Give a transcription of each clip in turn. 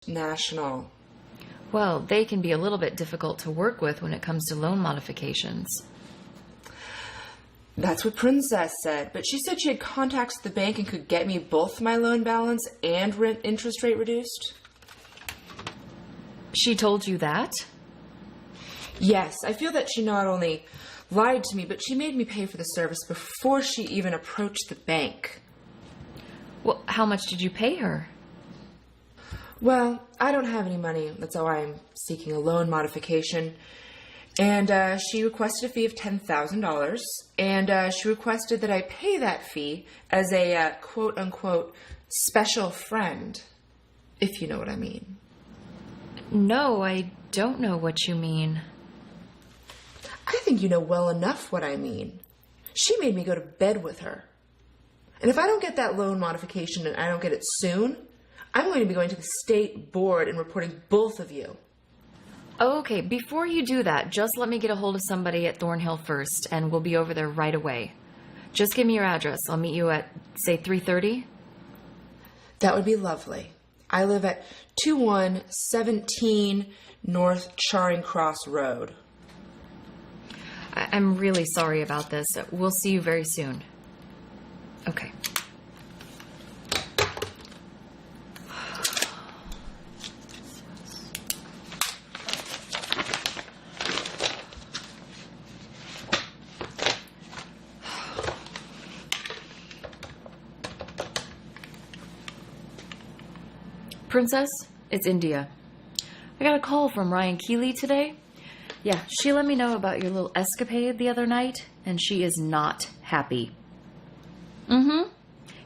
National. Well, they can be a little bit difficult to work with when it comes to loan modifications. That's what Princess said, but she said she had contacts with the bank and could get me both my loan balance and interest rate reduced. She told you that? Yes, I feel that she not only lied to me, but she made me pay for the service before she even approached the bank. Well, how much did you pay her? Well, I don't have any money. That's why I'm seeking a loan modification. And she requested a fee of $10,000. And she requested that I pay that fee as a quote-unquote special friend, if you know what I mean. No, I don't know what you mean. I think you know well enough what I mean. She made me go to bed with her. And if I don't get that loan modification and I don't get it soon, I'm going to be going to the state board and reporting both of you. Okay, before you do that, just let me get a hold of somebody at Thornhill first, and we'll be over there right away. Just give me your address. I'll meet you at, say, 3:30. That would be lovely. I live at 2117 North Charing Cross Road. I'm really sorry about this. We'll see you very soon. Okay. Princess, it's India. I got a call from Ryan Keeley today. Yeah, she let me know about your little escapade the other night, and she is not happy.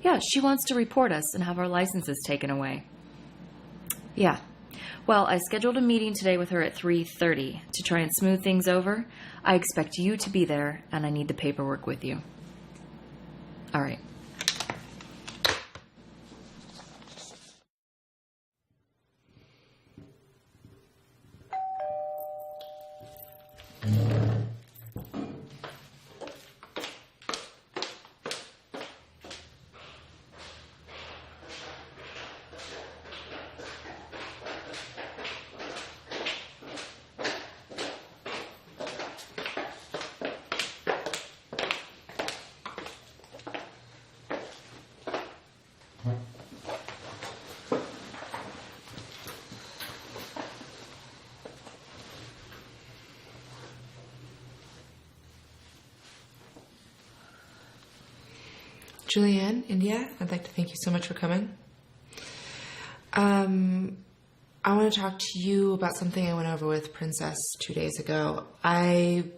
Yeah, she wants to report us and have our licenses taken away. Yeah. Well, I scheduled a meeting today with her at 3:30 to try and smooth things over. I expect you to be there, and I need the paperwork with you. All right. Julianne, India, I'd like to thank you so much for coming. I want to talk to you about something I went over with Princess 2 days ago. I'm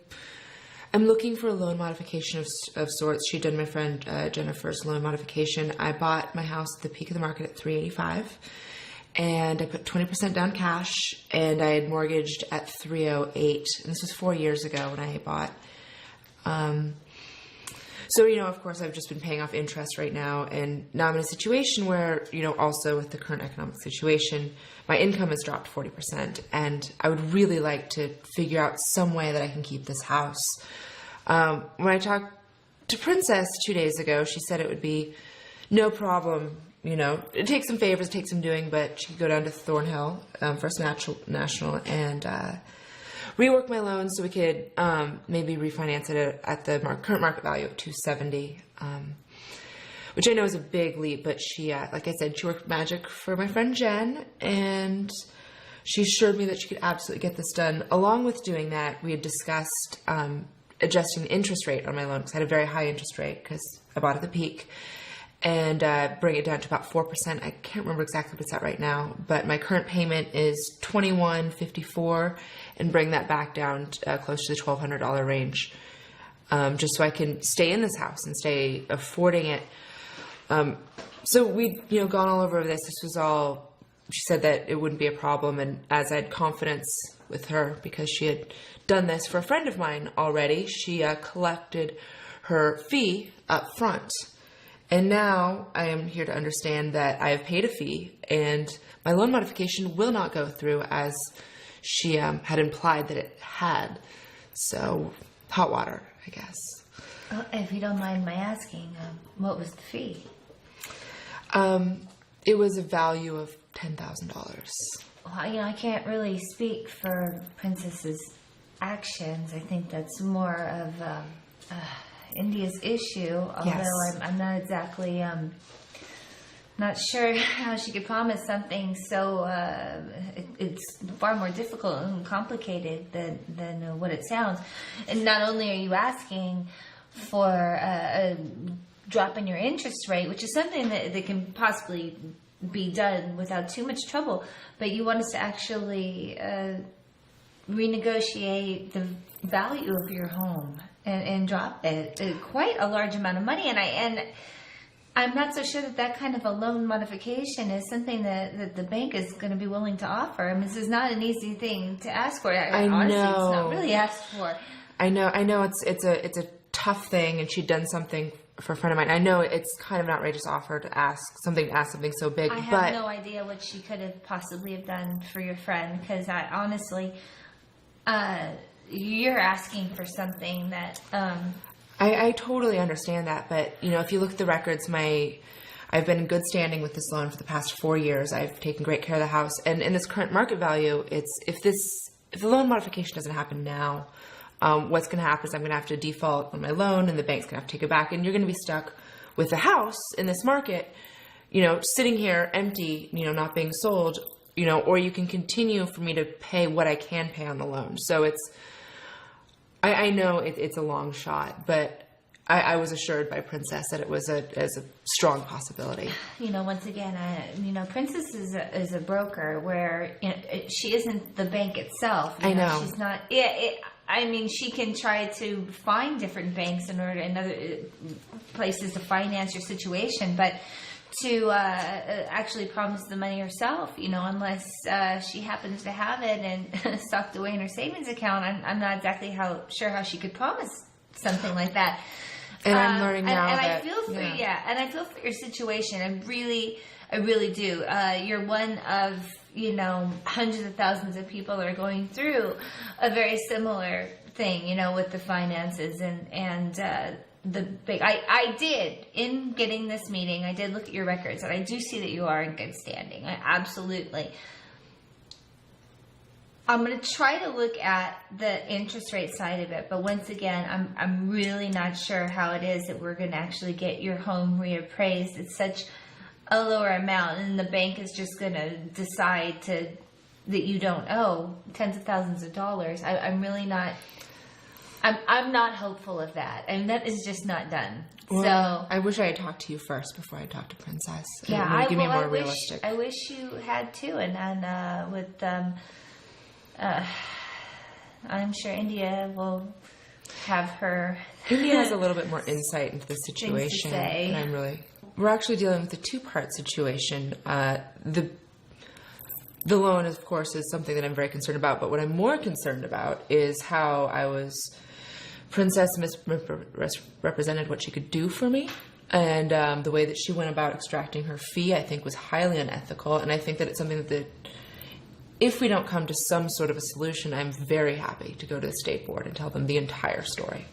looking for a loan modification of sorts. She'd done my friend Jennifer's loan modification. I bought my house at the peak of the market at $385, and I put 20% down cash, and I had mortgaged at $308. And this was 4 years ago when I bought. So, of course, I've just been paying off interest right now, and now I'm in a situation where, also with the current economic situation, my income has dropped 40%, and I would really like to figure out some way that I can keep this house. When I talked to Princess 2 days ago, she said it would be no problem, it takes some favors, it takes some doing, but she could go down to Thornhill, First National, and rework my loan so we could maybe refinance it at the current market value of $270, which I know is a big leap, but she, like I said, she worked magic for my friend Jen, and she assured me that she could absolutely get this done. Along with doing that, we had discussed adjusting the interest rate on my loan, because I had a very high interest rate because I bought at the peak, and bring it down to about 4%. I can't remember exactly what it's at right now, but my current payment is $2,154, and bring that back down close to the $1,200 range, just so I can stay in this house and stay affording it. So we'd gone all over this. This was all. She said that it wouldn't be a problem, and as I had confidence with her because she had done this for a friend of mine already, she collected her fee up front. And now I am here to understand that I have paid a fee and my loan modification will not go through as she had implied that it had. So, hot water, I guess. Well, if you don't mind my asking, what was the fee? It was a value of $10,000. Well, I can't really speak for Princess's actions. I think that's more of India's issue. Although Yes. I'm not exactly not sure how she could promise something so it's far more difficult and complicated than what it sounds. And not only are you asking for a drop in your interest rate, which is something that can possibly be done without too much trouble, but you want us to actually renegotiate the value of your home and drop it quite a large amount of money. And I'm not so sure that kind of a loan modification is something that the bank is going to be willing to offer. I mean, this is not an easy thing to ask for. Honestly, know. It's not really asked for. I know it's a tough thing, and she'd done something for a friend of mine. I know it's kind of an outrageous offer to ask something so big, I have but no idea what she could have possibly have done for your friend, because I honestly, you're asking for something that. I totally understand that. But if you look at the records, I've been in good standing with this loan for the past 4 years. I've taken great care of the house, and in this current market value, if the loan modification doesn't happen now, what's going to happen is I'm going to have to default on my loan, and the bank's going to have to take it back, and you're going to be stuck with the house in this market, sitting here empty, not being sold, or you can continue for me to pay what I can pay on the loan. So I know it's a long shot, but I was assured by Princess that it was a strong possibility. Once again, Princess is a broker where she isn't the bank itself. I know. She's not. She can try to find different banks in other places to finance your situation, but to actually promise the money herself, unless she happens to have it and stocked away in her savings account, I'm not exactly sure how she could promise something like that. And I'm learning now and that I feel for and I feel for your situation. I really do. You're one of hundreds of thousands of people that are going through a very similar thing, with the finances and the big. I did, in getting this meeting, I did look at your records, and I do see that you are in good standing. Absolutely. I'm going to try to look at the interest rate side of it, but once again, I'm really not sure how it is that we're going to actually get your home reappraised. It's such a lower amount, and the bank is just going to decide that you don't owe tens of thousands of dollars. I'm really not. I'm not hopeful of that, and that is just not done. Well, so I wish I had talked to you first before I talked to Princess. yeah, It would give me more realistic. I wish you had too, and with I'm sure India will have her. India has a little bit more insight into the situation, say. and we're actually dealing with a two-part situation. The loan, of course, is something that I'm very concerned about, but what I'm more concerned about is how Princess misrepresented what she could do for me, and the way that she went about extracting her fee, I think, was highly unethical, and I think that it's something that if we don't come to some sort of a solution, I'm very happy to go to the state board and tell them the entire story.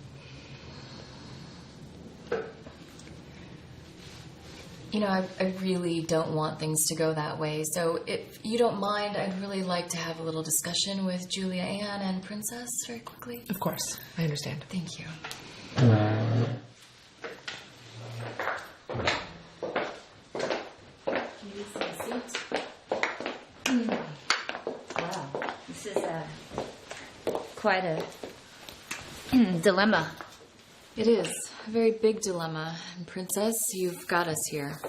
I really don't want things to go that way. So if you don't mind, I'd really like to have a little discussion with Julia Ann and Princess very quickly. Of course, I understand. Thank you. Wow, this is quite a dilemma. It is a very big dilemma. And Princess, you've got us here.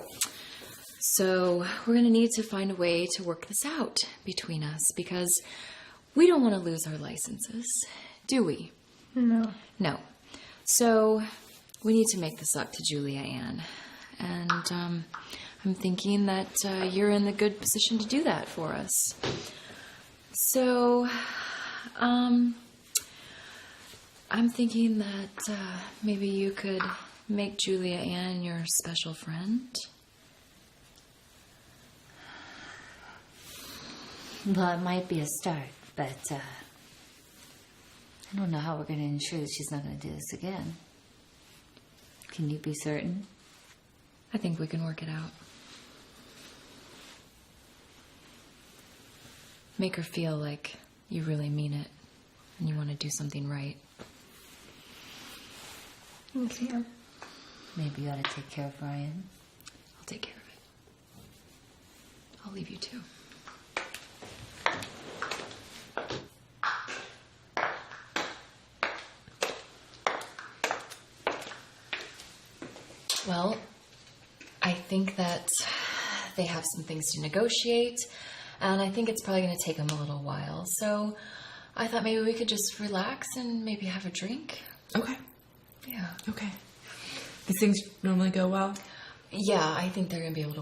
So we're going to need to find a way to work this out between us, because we don't want to lose our licenses, do we? No. No. So we need to make this up to Julia Ann. And I'm thinking that you're in the good position to do that for us. So I'm thinking that maybe you could make Julia Ann your special friend. Well, it might be a start, but I don't know how we're going to ensure that she's not going to do this again. Can you be certain? I think we can work it out. Make her feel like you really mean it and you want to do something right. Okay. Maybe you ought to take care of Ryan. I'll take care of it. I'll leave you too. Well, I think that they have some things to negotiate, and I think it's probably going to take them a little while. So I thought maybe we could just relax and maybe have a drink. Okay. Yeah. Okay. These things normally go well? Yeah, I think they're going to be able to